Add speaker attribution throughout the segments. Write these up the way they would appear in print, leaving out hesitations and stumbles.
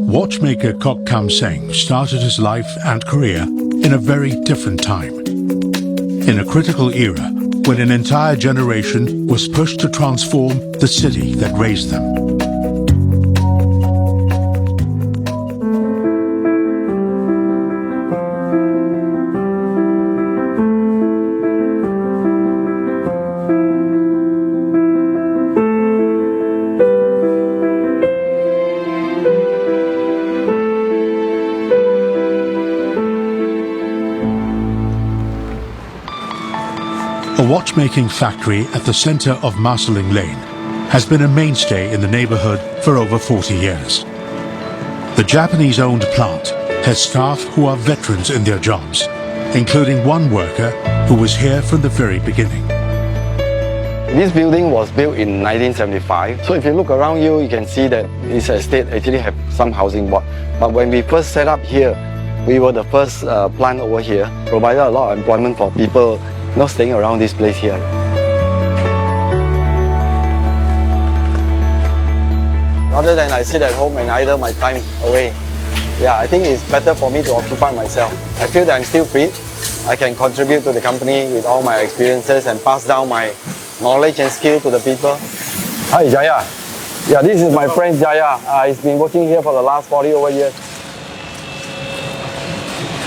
Speaker 1: Watchmaker Kok Kham Seng started his life and career in a very different time. In a critical era when an entire generation was pushed to transform the city that raised them. A watchmaking factory at the centre of Marsiling Lane has been a mainstay in the neighbourhood for over 40 years. The Japanese-owned plant has staff who are veterans in their jobs, including one worker who was here from the very beginning.
Speaker 2: This building was built in 1975. So if you look around you can see that this estate actually have some housing board. But when we first set up here, we were the first plant over here, provided a lot of employment for people not staying around this place here. Rather than I sit at home and idle my time away, I think it's better for me to occupy myself. I feel that I'm still fit. I can contribute to the company with all my experiences and pass down my knowledge and skill to the people. Hi Jaya. Yeah, this is my friend Jaya. He's been working here for the last 40 over years.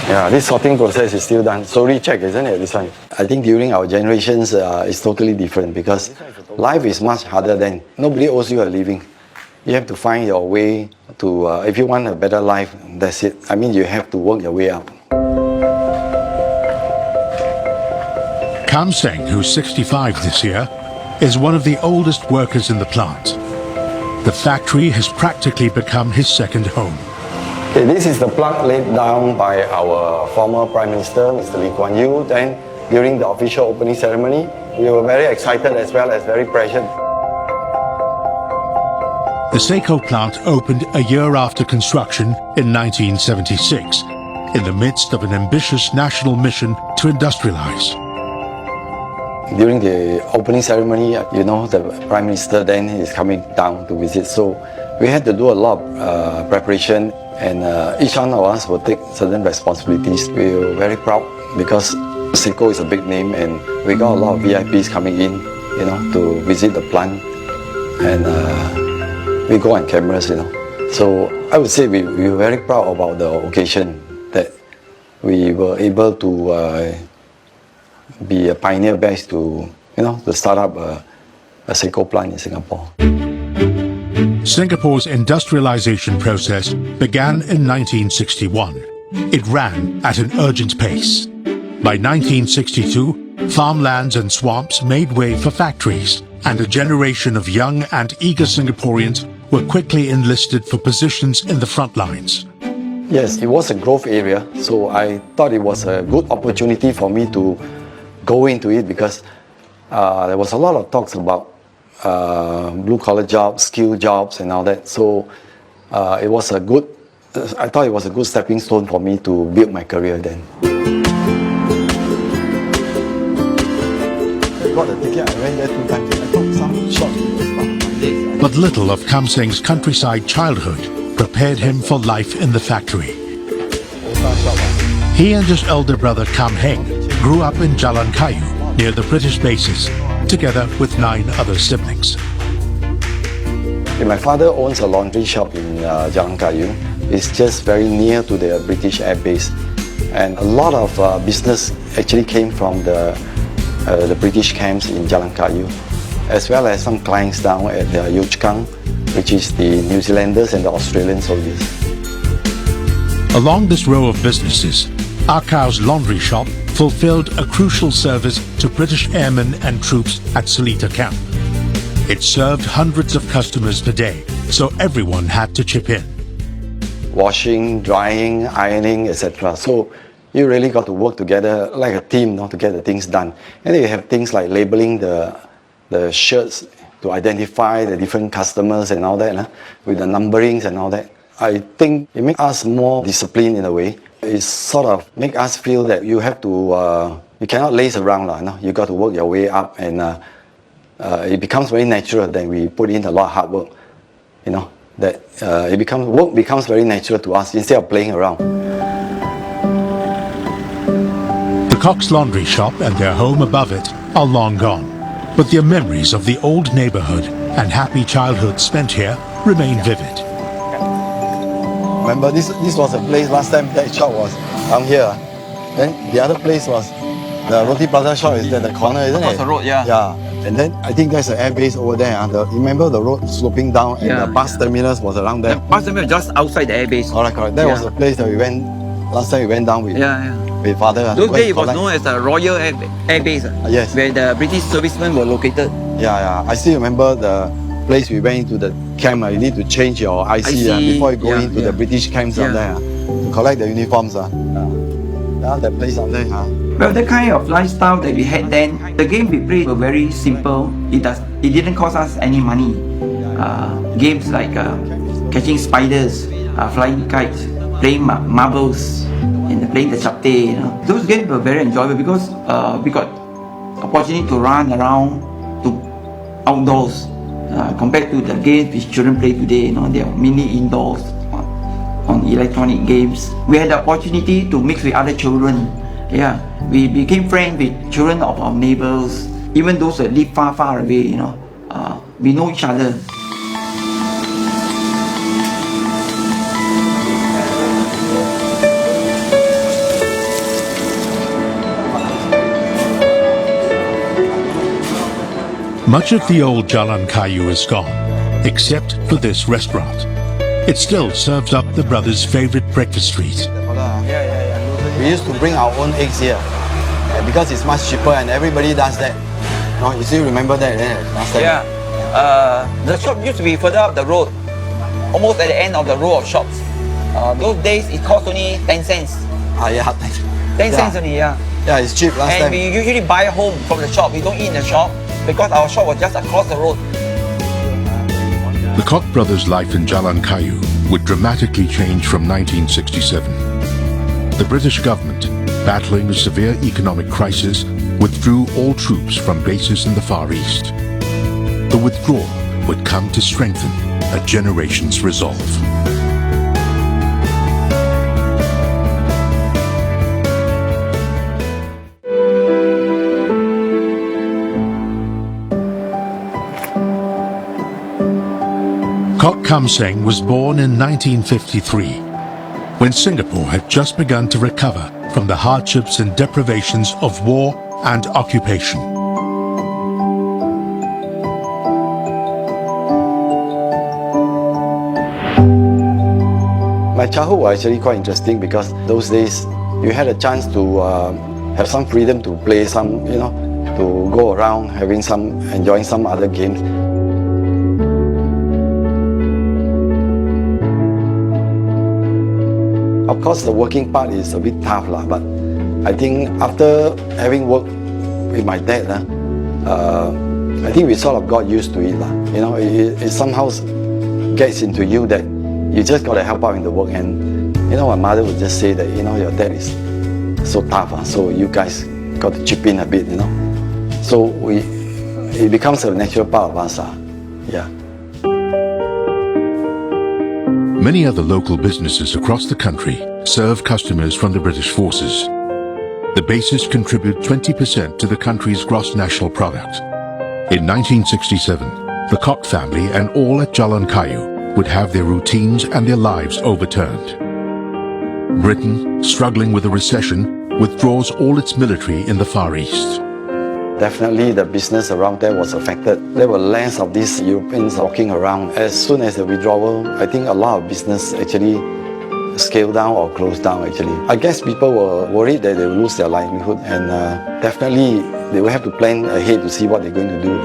Speaker 2: Yeah, this sorting process is still done. Slowly check, isn't it, this one? I think during our generations, it's totally different because life is much harder than. Nobody owes you a living. You have to find your way to, if you want a better life, that's it. I mean, you have to work your way up.
Speaker 1: Kham Seng, who's 65 this year, is one of the oldest workers in the plant. The factory has practically become his second home.
Speaker 2: Okay, this is the plug laid down by our former Prime Minister, Mr. Lee Kuan Yew. Then, during the official opening ceremony, we were very excited as well as very pressured.
Speaker 1: The Seiko plant opened a year after construction in 1976, in the midst of an ambitious national mission to industrialize.
Speaker 2: During the opening ceremony, you know, the Prime Minister then is coming down to visit. So we had to do a lot of preparation, and each one of us will take certain responsibilities. We were very proud because Seiko is a big name, and we got a lot of VIPs coming in, you know, to visit the plant, and we go on cameras, you know. So I would say we were very proud about the occasion that we were able to be a pioneer batch to, you know, to start up a Seiko plant in Singapore.
Speaker 1: Singapore's industrialization process began in 1961. It ran at an urgent pace. By 1962, farmlands and swamps made way for factories, and a generation of young and eager Singaporeans were quickly enlisted for positions in the front lines.
Speaker 2: Yes, it was a growth area, so I thought it was a good opportunity for me to go into it because there was a lot of talks about blue-collar jobs, skill jobs and all that. So I thought it was a good stepping stone for me to build my career then. I got a ticket, I went there 2 times. I took some short videos.
Speaker 1: But little of Kham Seng's countryside childhood prepared him for life in the factory. He and his elder brother Kham Heng grew up in Jalan Kayu, near the British bases, together with 9 other siblings.
Speaker 2: My father owns a laundry shop in Jalan Kayu. It's just very near to the British Air Base. And a lot of business actually came from the British camps in Jalan Kayu, as well as some clients down at the Yuchkang, which is the New Zealanders and the Australian soldiers.
Speaker 1: Along this row of businesses, Akau's laundry shop fulfilled a crucial service to British airmen and troops at Seletar camp. It served hundreds of customers per day, so everyone had to chip in.
Speaker 2: Washing, drying, ironing, etc. So you really got to work together like a team, to get the things done. And then you have things like labeling the shirts to identify the different customers and all that, with the numberings and all that. I think it makes us more disciplined in a way. It sort of makes us feel that you have to, you cannot laze around, you got to work your way up, and it becomes very natural that we put in a lot of hard work, that work becomes very natural to us instead of playing around.
Speaker 1: The Kok's laundry shop and their home above it are long gone, but their memories of the old neighborhood and happy childhood spent here remain vivid.
Speaker 2: Remember, this was a place last time that shop was down here. Then the other place was the Roti Plaza shop is at the corner, isn't it?
Speaker 3: Across the road, yeah.
Speaker 2: Yeah. And then I think there's an air base over there. Remember the road sloping down and the bus terminus was around there?
Speaker 3: The bus terminus just outside the airbase.
Speaker 2: Correct. That was the place that we went, last time we went down with, with father.
Speaker 3: Those days it was known as the Royal Air Base.
Speaker 2: Yes.
Speaker 3: Where the British servicemen were located.
Speaker 2: Yeah. I still remember the place we went into the camp. You need to change your IC, before you go into the British camps down there to collect the uniforms. That place down there.
Speaker 3: Well, the kind of lifestyle that we had then, the game we played were very simple. It didn't cost us any money. Games like catching spiders, flying kites, playing marbles, and playing the chapte. Those games were very enjoyable because we got opportunity to run around to outdoors compared to the games which children play today. They are mainly indoors on electronic games. We had the opportunity to mix with other children. We became friends with children of our neighbors, even those that live far away. We know each other.
Speaker 1: Much of the old Jalan Kayu is gone, except for this restaurant. It still serves up the brothers' favorite breakfast treat.
Speaker 2: We used to bring our own eggs here because it's much cheaper and everybody does that. You still remember that last time?
Speaker 3: Yeah. The shop used to be further up the road, almost at the end of the row of shops. Those days it cost only 10 cents. 10 cents only, Yeah,
Speaker 2: it's cheap last time.
Speaker 3: And we usually buy home from the shop. We don't eat in the shop because our shop was just across the road.
Speaker 1: The Kok brothers' life in Jalan Kayu would dramatically change from 1967. The British government, battling a severe economic crisis, withdrew all troops from bases in the Far East. The withdrawal would come to strengthen a generation's resolve. Kok Kham Seng was born in 1953, when Singapore had just begun to recover from the hardships and deprivations of war and occupation.
Speaker 2: My childhood was actually quite interesting because those days you had a chance to have some freedom to play some, to go around enjoying some other games. Of course, the working part is a bit tough, but I think after having worked with my dad, I think we sort of got used to it. It somehow gets into you that you just got to help out in the work. And my mother would just say that your dad is so tough, so you guys got to chip in a bit. So it becomes a natural part of us.
Speaker 1: Many other local businesses across the country serve customers from the British forces. The bases contribute 20% to the country's gross national product. In 1967, the Kok family and all at Jalan Kayu would have their routines and their lives overturned. Britain, struggling with a recession, withdraws all its military in the Far East.
Speaker 2: Definitely the business around there was affected. There were less of these Europeans walking around. As soon as the withdrawal, I think a lot of business actually scaled down or closed down actually. I guess people were worried that they would lose their livelihood, and definitely they will have to plan ahead to see what they're going to do.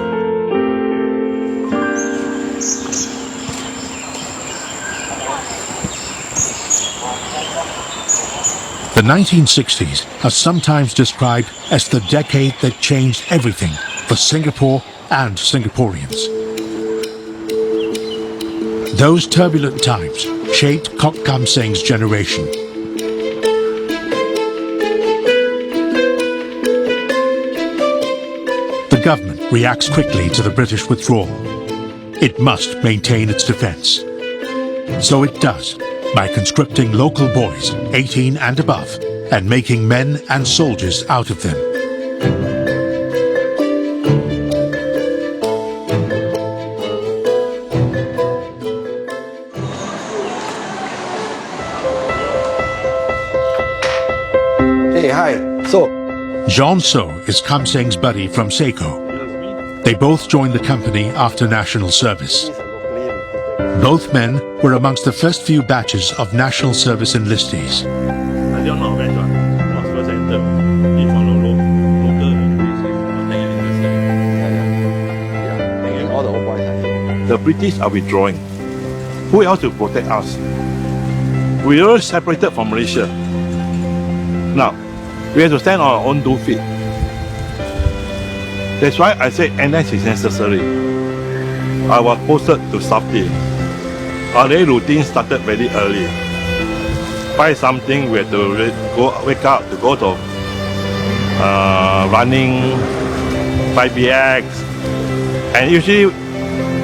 Speaker 1: The 1960s are sometimes described as the decade that changed everything for Singapore and Singaporeans. Those turbulent times shaped Kok Kham Seng's generation. The government reacts quickly to the British withdrawal. It must maintain its defense. So it does, by conscripting local boys, 18 and above, and making men and soldiers out of them.
Speaker 2: Hey, hi. So,
Speaker 1: Jean So is Kham Seng's buddy from Seiko. They both joined the company after national service. Both men were amongst the first few batches of national service enlistees.
Speaker 4: I don't know which one was first entered. If on the
Speaker 2: all the old boys.
Speaker 4: the British are withdrawing. Who else to protect us? We were separated from Malaysia. Now, we have to stand on our own 2 feet. That's why I say NS is necessary. I was posted to South Day. Our day routine started very early. 5 something we had to wake up to go to running 5BX, and usually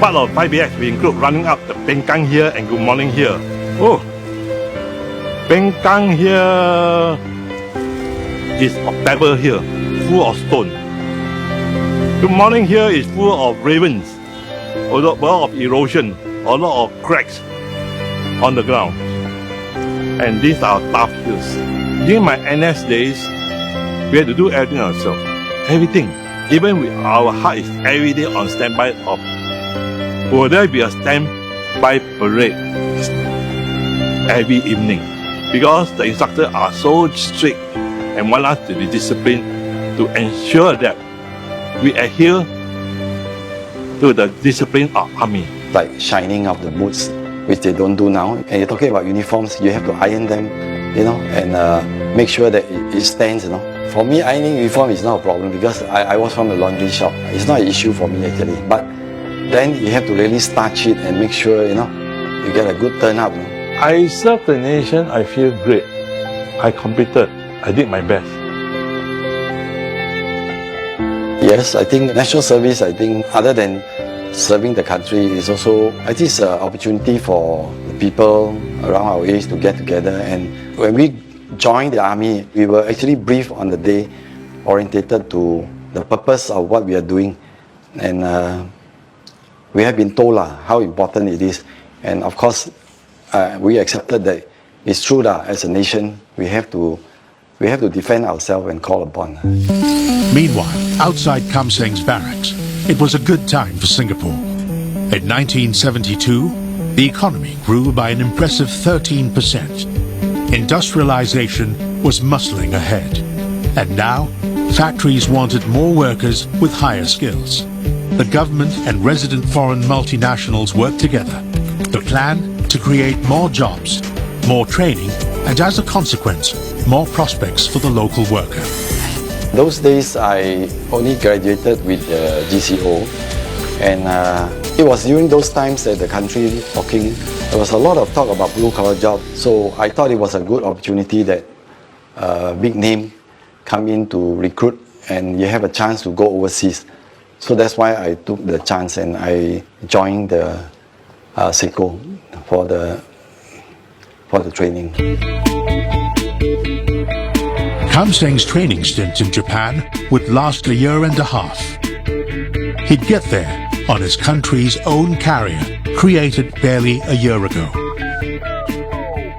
Speaker 4: part of 5BX we include running up the Pengkang here and good morning here. Oh, Pengkang here is of pebble here, full of stone. Good morning here is full of ravens, a lot of erosion, a lot of cracks on the ground. And these are tough hills. During my NS days, we had to do everything ourselves. Everything. Even with our heart is every day on standby of. Will there be a standby parade every evening? Because the instructors are so strict and want us to be disciplined to ensure that we adhere to the discipline of army.
Speaker 2: Like shining of the boots, which they don't do now. And you're talking about uniforms, you have to iron them, and make sure that it stands, For me, ironing uniform is not a problem because I was from the laundry shop. It's not an issue for me actually. But then you have to really starch it and make sure, you get a good turnout.
Speaker 4: I served the nation, I feel great. I competed, I did my best.
Speaker 2: Yes, I think national service, other than serving the country, is also, I think it's an opportunity for the people around our age to get together. And when we joined the army, we were actually briefed on the day, orientated to the purpose of what we are doing. And we have been told how important it is. And of course, we accepted that it's true that as a nation, we have to defend ourselves when called upon.
Speaker 1: Meanwhile, outside Kham Seng's barracks, it was a good time for Singapore. In 1972, the economy grew by an impressive 13%. Industrialization was muscling ahead. And now, factories wanted more workers with higher skills. The government and resident foreign multinationals worked together. The plan to create more jobs, more training, and as a consequence, more prospects for the local worker.
Speaker 2: Those days, I only graduated with the GCO, and it was during those times that the country there was a lot of talk about blue-collar jobs, so I thought it was a good opportunity that big name come in to recruit, and you have a chance to go overseas. So that's why I took the chance and I joined the Seiko for the training.
Speaker 1: Kham Seng's training stint in Japan would last a year and a half. He'd get there on his country's own carrier, created barely a year ago.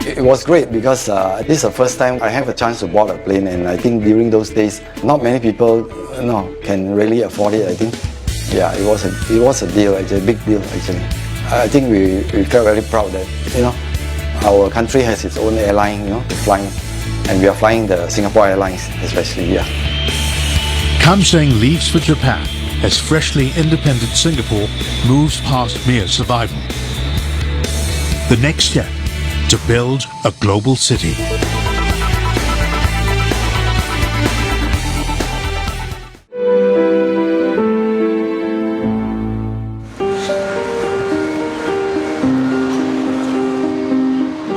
Speaker 2: It was great because this is the first time I have a chance to board a plane, and I think during those days, not many people can really afford it. I think, yeah, it was a deal, actually, a big deal actually. I think we felt very proud that our country has its own airline, to fly. And we are flying the Singapore Airlines, especially here.
Speaker 1: Kham Seng leaves for Japan as freshly independent Singapore moves past mere survival. The next step, to build a global city.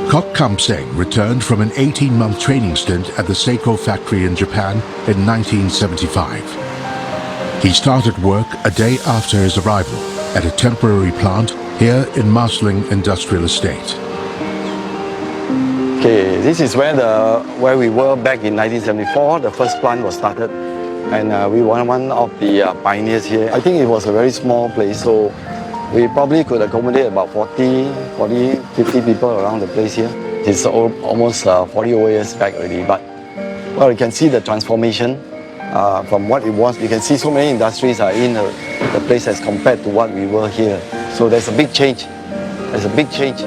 Speaker 1: Kok Kham Seng returned from an 18-month training stint at the Seiko factory in Japan in 1975. He started work a day after his arrival at a temporary plant here in Marsiling Industrial Estate.
Speaker 2: Okay, this is where we were back in 1974. The first plant was started, and we were one of the pioneers here. I think it was a very small place, so we probably could accommodate about 50 people around the place here. It's almost 40 over years back already, but well, you can see the transformation from what it was. You can see so many industries are in the place as compared to what we were here. So there's a big change. There's a big change.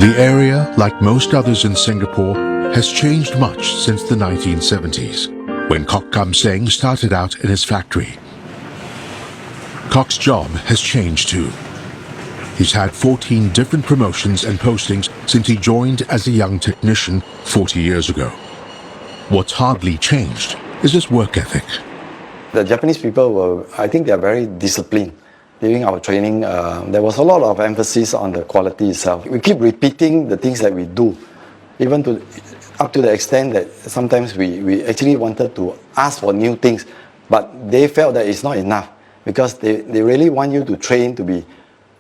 Speaker 1: The area, like most others in Singapore, has changed much since the 1970s, when Kok Kham Seng started out in his factory. Kok's job has changed too. He's had 14 different promotions and postings since he joined as a young technician 40 years ago. What's hardly changed is his work ethic.
Speaker 2: The Japanese people I think they're very disciplined. During our training, there was a lot of emphasis on the quality itself. We keep repeating the things that we do, even up to the extent that sometimes we actually wanted to ask for new things, but they felt that it's not enough because they really want you to train to be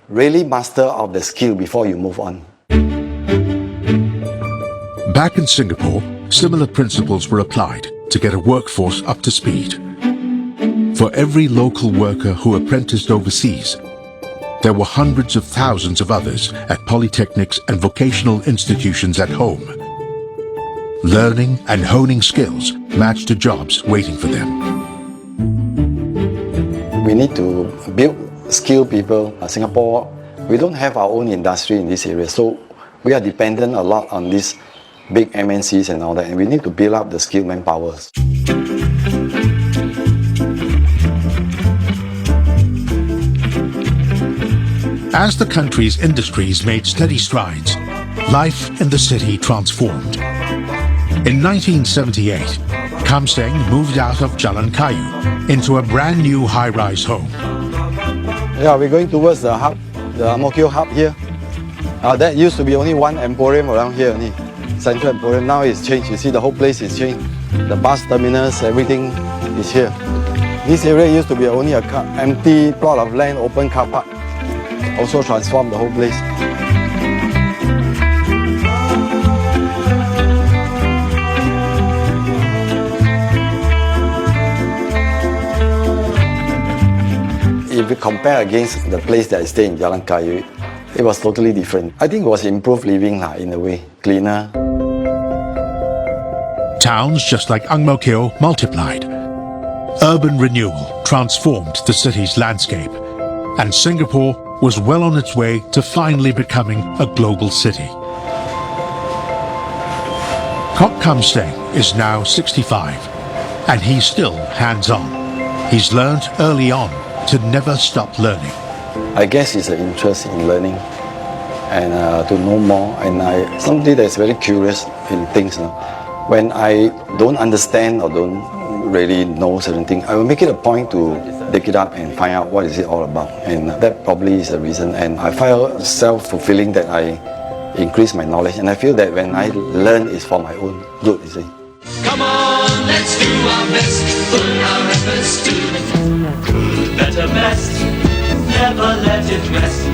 Speaker 2: really master of the skill before you move on.
Speaker 1: Back in Singapore, similar principles were applied to get a workforce up to speed. For every local worker who apprenticed overseas, there were hundreds of thousands of others at polytechnics and vocational institutions at home, learning and honing skills matched to jobs waiting for them.
Speaker 2: We need to build skilled people. Singapore, we don't have our own industry in this area, so we are dependent a lot on these big MNCs and all that, and we need to build up the skilled manpower.
Speaker 1: As the country's industries made steady strides, life in the city transformed. In 1978, Kham Seng moved out of Jalan Kayu into a brand new high-rise home.
Speaker 2: Yeah, we're going towards the hub, the Ang Mo Kio hub here. That used to be only one emporium around here, Central Emporium. Now it's changed. You see, the whole place is changed. The bus terminus, everything is here. This area used to be only an empty plot of land, open car park. Also transformed the whole place. If you compare against the place that I stay in Jalan Kayu, it was totally different. I think it was improved living in a way, cleaner.
Speaker 1: Towns just like Ang Mo Kio multiplied. Urban renewal transformed the city's landscape, and Singapore was well on its way to finally becoming a global city. Kok Kham Seng is now 65, and he's still hands-on. He's learned early on to never stop learning.
Speaker 2: I guess it's an interest in learning and to know more, and somebody that's very curious in things. When I don't understand or don't really know certain things, I will make it a point to dig it up and find out what is it all about, and that probably is the reason. And I find self-fulfilling that I increase my knowledge, and I feel that when I learn, it's for my own good, you see.
Speaker 5: Come on, let's do our best, put our efforts to better best, never let it rest,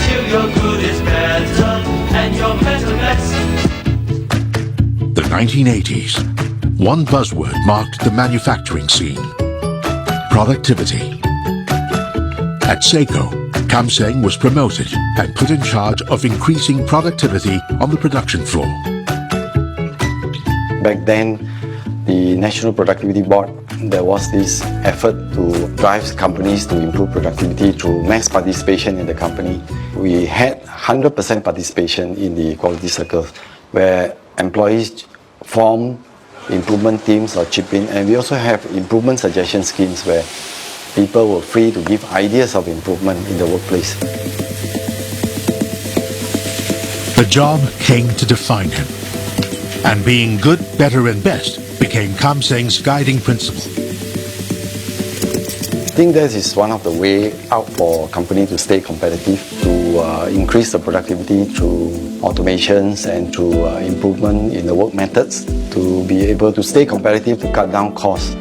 Speaker 5: till your good is better and your better best.
Speaker 1: The 1980s, one buzzword marked the manufacturing scene: productivity. At Seiko, Kham Seng was promoted and put in charge of increasing productivity on the production floor.
Speaker 2: Back then, the National Productivity Board, there was this effort to drive companies to improve productivity through mass participation in the company. We had 100% participation in the quality circles, where employees form improvement teams or chip in, and we also have improvement suggestion schemes where people were free to give ideas of improvement in the workplace.
Speaker 1: The job came to define him, and being good, better and best became Kham Seng's guiding principle.
Speaker 2: I think that is one of the way out for a company to stay competitive, to increase the productivity through automations and through improvement in the work methods, to be able to stay competitive, to cut down costs.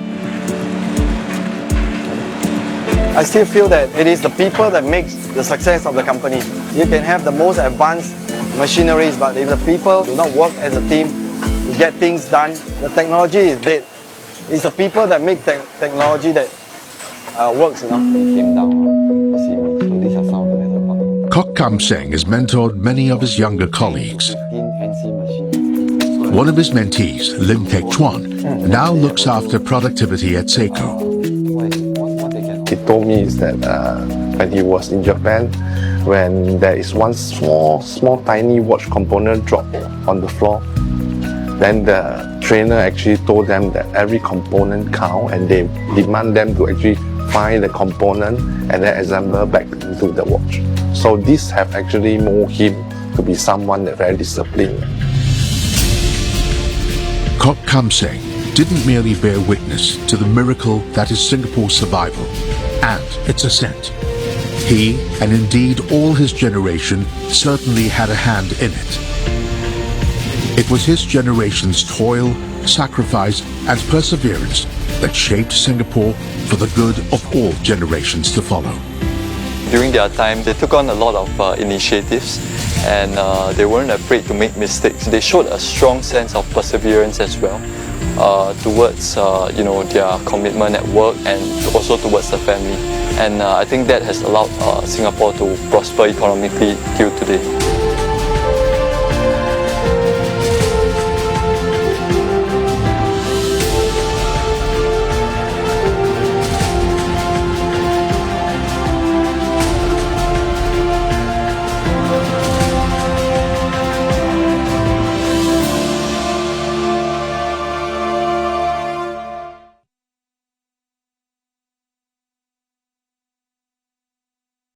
Speaker 2: I still feel that it is the people that makes the success of the company. You can have the most advanced machineries, but if the people do not work as a team to get things done, the technology is dead. It's the people that make technology that works, you know. It came down, you see, so these are some of the better parts.
Speaker 1: Kok Kham Seng has mentored many of his younger colleagues. One of his mentees, Lim Kek Chuan, now looks after productivity at Seiko.
Speaker 6: He told me is that when he was in Japan, when there is one small tiny watch component drop on the floor, then the trainer actually told them that every component count, and they demand them to actually find the component and then assemble back into the watch. So this have actually moved him to be someone that very disciplined.
Speaker 1: Kok Kham Seng didn't merely bear witness to the miracle that is Singapore's survival and its ascent. He, and indeed all his generation, certainly had a hand in it. It was his generation's toil, sacrifice, and perseverance that shaped Singapore for the good of all generations to follow.
Speaker 7: During their time, they took on a lot of initiatives, and they weren't afraid to make mistakes. They showed a strong sense of perseverance as well towards their commitment at work and also towards the family. And I think that has allowed Singapore to prosper economically till today.